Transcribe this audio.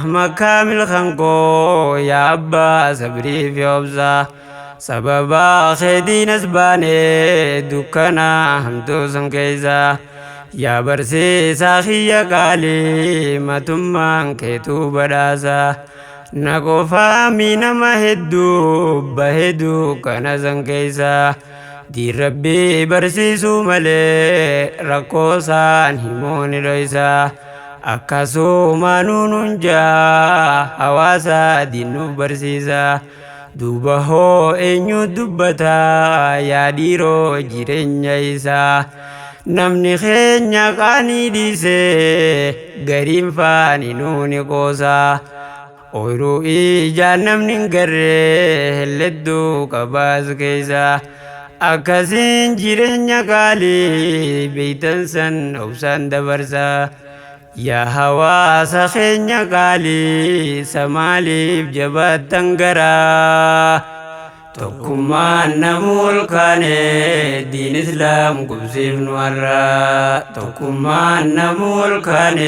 مكامل خنقو يا أبا صبري في أبزا سببا خيدين اسباني دكنا همتو سنكيزا يا برسي ساخي يا قالي ما تمان كيتو بداسا نقوفا مينا ما هدو بهدو كنا سنكيزا دي ربي برسي سومالي رقوسان هموني ريسا akkasuma nuun jaa hawaasa diinu barsiisa duuba hoo eenyu dubbata yaa dhiiroo jireenya isaa namni keenya qaanii dhiise gariin faani nuuni qoosa ooyiruu ijaan namni hin garree helledduu qabaas keessa akkasiin jireenya qaalii beeytan san obsaan dabarsa يا هوا سخينيا قالي سمالي بجبات تنقرا تكما نمول كان دين إسلام قبسي بنورا تكما نمول كان